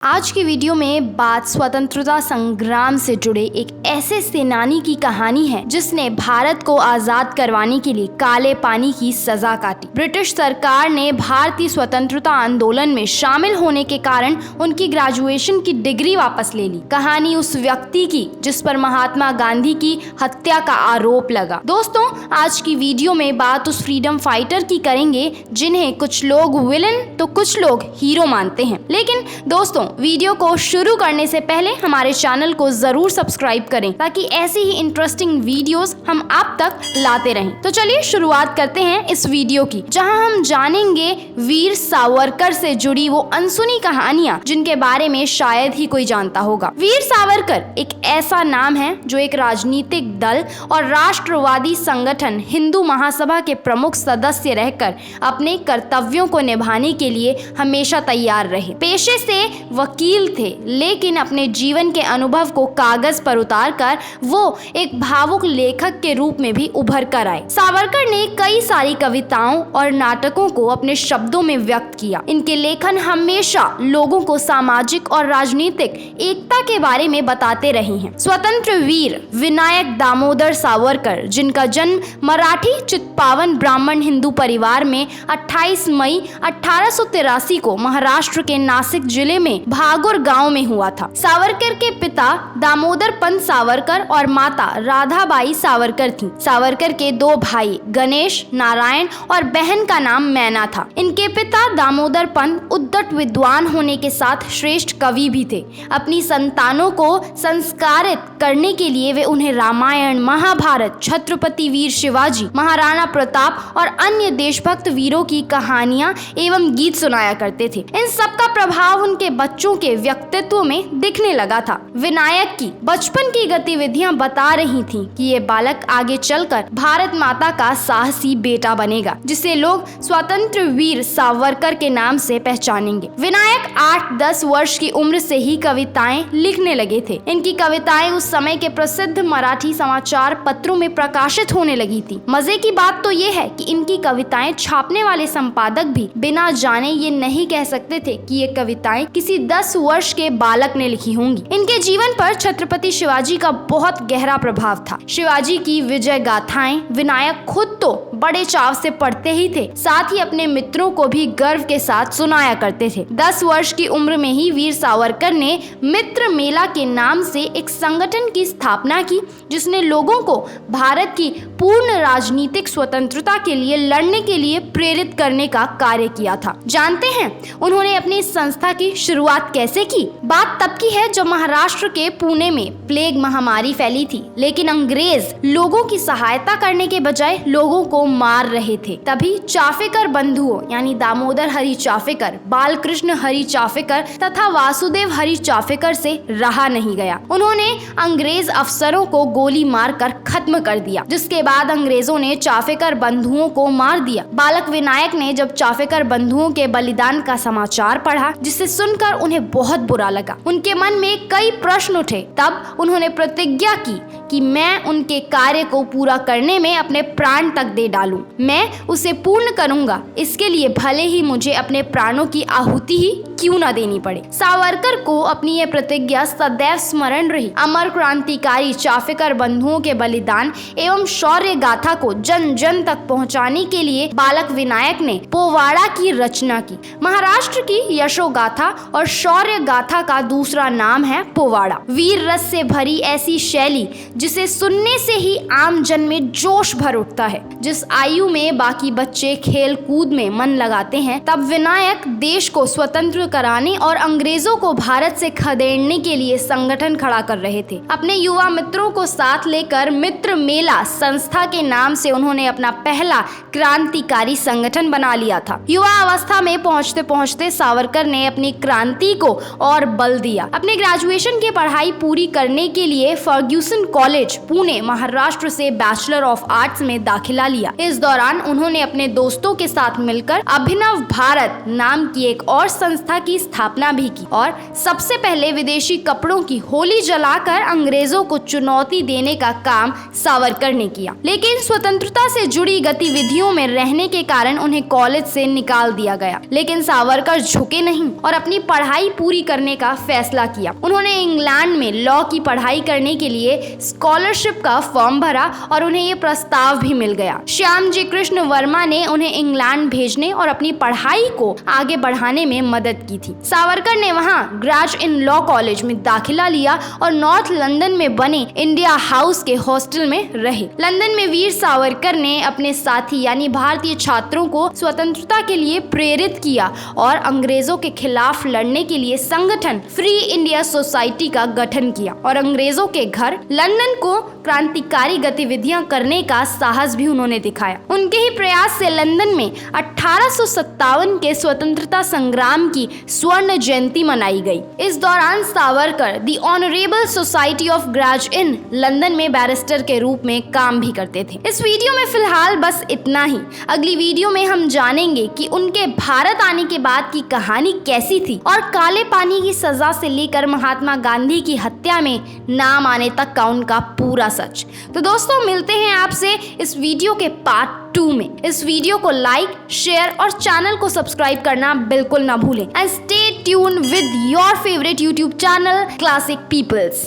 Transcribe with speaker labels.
Speaker 1: आज की वीडियो में बात स्वतंत्रता संग्राम से जुड़े एक ऐसे सेनानी की कहानी है जिसने भारत को आजाद करवाने के लिए काले पानी की सजा काटी। ब्रिटिश सरकार ने भारतीय स्वतंत्रता आंदोलन में शामिल होने के कारण उनकी ग्रेजुएशन की डिग्री वापस ले ली। कहानी उस व्यक्ति की जिस पर महात्मा गांधी की हत्या का आरोप लगा। दोस्तों, आज की वीडियो में बात उस फ्रीडम फाइटर की करेंगे जिन्हें कुछ लोग विलन तो कुछ लोग हीरो मानते हैं। लेकिन दोस्तों, वीडियो को शुरू करने से पहले हमारे चैनल को जरूर सब्सक्राइब करें ताकि ऐसी ही इंटरेस्टिंग वीडियोस हम आप तक लाते रहें। तो चलिए शुरुआत करते हैं इस वीडियो की, जहां हम जानेंगे वीर सावरकर से जुड़ी वो अनसुनी कहानियां जिनके बारे में शायद ही कोई जानता होगा। वीर सावरकर एक ऐसा नाम है जो एक राजनीतिक दल और राष्ट्रवादी संगठन हिंदू महासभा के प्रमुख सदस्य रहकर अपने कर्तव्यों को निभाने के लिए हमेशा तैयार रहे। पेशे से वकील थे, लेकिन अपने जीवन के अनुभव को कागज पर उतारकर वो एक भावुक लेखक के रूप में भी उभर कर आए। सावरकर ने कई सारी कविताओं और नाटकों को अपने शब्दों में व्यक्त किया। इनके लेखन हमेशा लोगों को सामाजिक और राजनीतिक एकता के बारे में बताते रहे हैं। स्वतंत्र वीर विनायक दामोदर सावरकर, जिनका जन्म मराठी चित्पावन ब्राह्मण हिंदू परिवार में 28 मई 1883 को महाराष्ट्र के नासिक जिले में भागुर गांव में हुआ था। सावरकर के पिता दामोदर पंत सावरकर और माता राधाबाई सावरकर थीं। सावरकर के दो भाई गणेश, नारायण और बहन का नाम मैना था। इनके पिता दामोदर पंत उद्दट विद्वान होने के साथ श्रेष्ठ कवि भी थे। अपनी संतानों को संस्कारित करने के लिए वे उन्हें रामायण, महाभारत, छत्रपति वीर शिवाजी, महाराणा प्रताप और अन्य देशभक्त वीरों की कहानियां एवं गीत सुनाया करते थे। इन सब का प्रभाव उनके बच्चों के व्यक्तित्व में दिखने लगा था। विनायक की बचपन की गतिविधियां बता रही थीं कि ये बालक आगे चलकर भारत माता का साहसी बेटा बनेगा, जिसे लोग स्वतंत्र वीर सावरकर के नाम से पहचानेंगे। विनायक 8-10 वर्ष की उम्र से ही कविताएं लिखने लगे थे। इनकी कविताएं उस समय के प्रसिद्ध मराठी समाचार पत्रों में प्रकाशित होने लगी थी। मजे की बात तो ये है कि इनकी कविताएं छापने वाले संपादक भी बिना जाने ये नहीं कह सकते थे कि ये कविताएं किसी 10 वर्ष के बालक ने लिखी होंगी। इनके जीवन पर छत्रपति शिवाजी का बहुत गहरा प्रभाव था। शिवाजी की विजय गाथाएं विनायक खुद तो बड़े चाव से पढ़ते ही थे, साथ ही अपने मित्रों को भी गर्व के साथ सुनाया करते थे। 10 वर्ष की उम्र में ही वीर सावरकर ने मित्र मेला के नाम से एक संगठन की स्थापना की, जिसने लोगों को भारत की पूर्ण राजनीतिक स्वतंत्रता के लिए लड़ने के लिए प्रेरित करने का कार्य किया था। जानते हैं उन्होंने अपनी संस्था की शुरुआत कैसे की? बात तब की है जब महाराष्ट्र के पुणे में प्लेग महामारी फैली थी, लेकिन अंग्रेज लोगों की सहायता करने के बजाय लोगों को मार रहे थे। तभी चाफेकर बंधुओं यानी दामोदर हरि चाफेकर, बालकृष्ण हरि चाफेकर तथा वासुदेव हरि चाफेकर से रहा नहीं गया। उन्होंने अंग्रेज अफसरों को गोली मारकर खत्म कर दिया, जिसके बाद अंग्रेजों ने चाफेकर बंधुओं को मार दिया। बालक विनायक ने जब चाफेकर बंधुओं के बलिदान का समाचार पढ़ा, जिसे सुनकर उन्हें बहुत बुरा लगा। उनके मन में कई प्रश्न उठे। तब उन्होंने प्रतिज्ञा की कि मैं उनके कार्य को पूरा करने में अपने प्राण तक दे डालूं। मैं उसे पूर्ण करूंगा, इसके लिए भले ही मुझे अपने प्राणों की आहुति ही क्यों न देनी पड़े। सावरकर को अपनी यह प्रतिज्ञा सदैव स्मरण रही। अमर क्रांतिकारी चाफेकर बंधुओं के बलिदान एवं शौर्य गाथा को जन जन तक पहुंचाने के लिए बालक विनायक ने पोवाड़ा की रचना की। महाराष्ट्र की यशो गाथा और शौर्य गाथा का दूसरा नाम है पोवाड़ा। वीर रस से भरी ऐसी शैली जिसे सुनने से ही आम जन में जोश भर उठता है। जिस आयु में बाकी बच्चे खेल कूद में मन लगाते हैं, तब विनायक देश को स्वतंत्र कराने और अंग्रेजों को भारत से खदेड़ने के लिए संगठन खड़ा कर रहे थे। अपने युवा मित्रों को साथ लेकर मित्र मेला संस्था के नाम से उन्होंने अपना पहला क्रांतिकारी संगठन बना लिया था। युवा अवस्था में पहुंचते पहुंचते सावरकर ने अपनी क्रांति को और बल दिया। अपने ग्रेजुएशन की पढ़ाई पूरी करने के लिए फर्ग्यूसन कॉलेज पुणे महाराष्ट्र से बैचलर ऑफ आर्ट्स में दाखिला लिया। किया। इस दौरान उन्होंने अपने दोस्तों के साथ मिलकर अभिनव भारत नाम की एक और संस्था की स्थापना भी की और सबसे पहले विदेशी कपड़ों की होली जलाकर अंग्रेजों को चुनौती देने का काम सावरकर ने किया। लेकिन स्वतंत्रता से जुड़ी गतिविधियों में रहने के कारण उन्हें कॉलेज से निकाल दिया गया। लेकिन सावरकर झुके नहीं और अपनी पढ़ाई पूरी करने का फैसला किया। उन्होंने इंग्लैंड में लॉ की पढ़ाई करने के लिए स्कॉलरशिप का फॉर्म भरा और उन्हें ये प्रस्ताव भी मिल गया। श्यामजी कृष्ण वर्मा ने उन्हें इंग्लैंड भेजने और अपनी पढ़ाई को आगे बढ़ाने में मदद की थी। सावरकर ने वहां ग्रेजुएट इन लॉ कॉलेज में दाखिला लिया और नॉर्थ लंदन में बने इंडिया हाउस के हॉस्टल में रहे। लंदन में वीर सावरकर ने अपने साथी यानी भारतीय छात्रों को स्वतंत्रता के लिए प्रेरित किया और अंग्रेजों के खिलाफ लड़ने के लिए संगठन फ्री इंडिया सोसाइटी का गठन किया और अंग्रेजों के घर लंदन को क्रांतिकारी गतिविधियां करने का साहस भी उन्होंने दिखाया। उनके ही प्रयास से लंदन में 1857 के स्वतंत्रता संग्राम की स्वर्ण जयंती मनाई गई। इस दौरान Savarkar the honourable society of graduate in London में बैरिस्टर के रूप में काम भी करते थे। इस वीडियो में फिलहाल बस इतना ही। अगली वीडियो में हम जानेंगे कि उनके भारत आने के बाद की कहानी कैसी थी और काले पानी की सजा से लेकर महात्मा गांधी की हत्या में नाम आने तक का उनका पूरा सच। तो दोस्तों मिलते हैं आपसे इस वीडियो के पार्ट 2 में। इस वीडियो को लाइक, शेयर और चैनल को सब्सक्राइब करना बिल्कुल ना भूलें। And stay tune with your favourite YouTube channel classic peoples.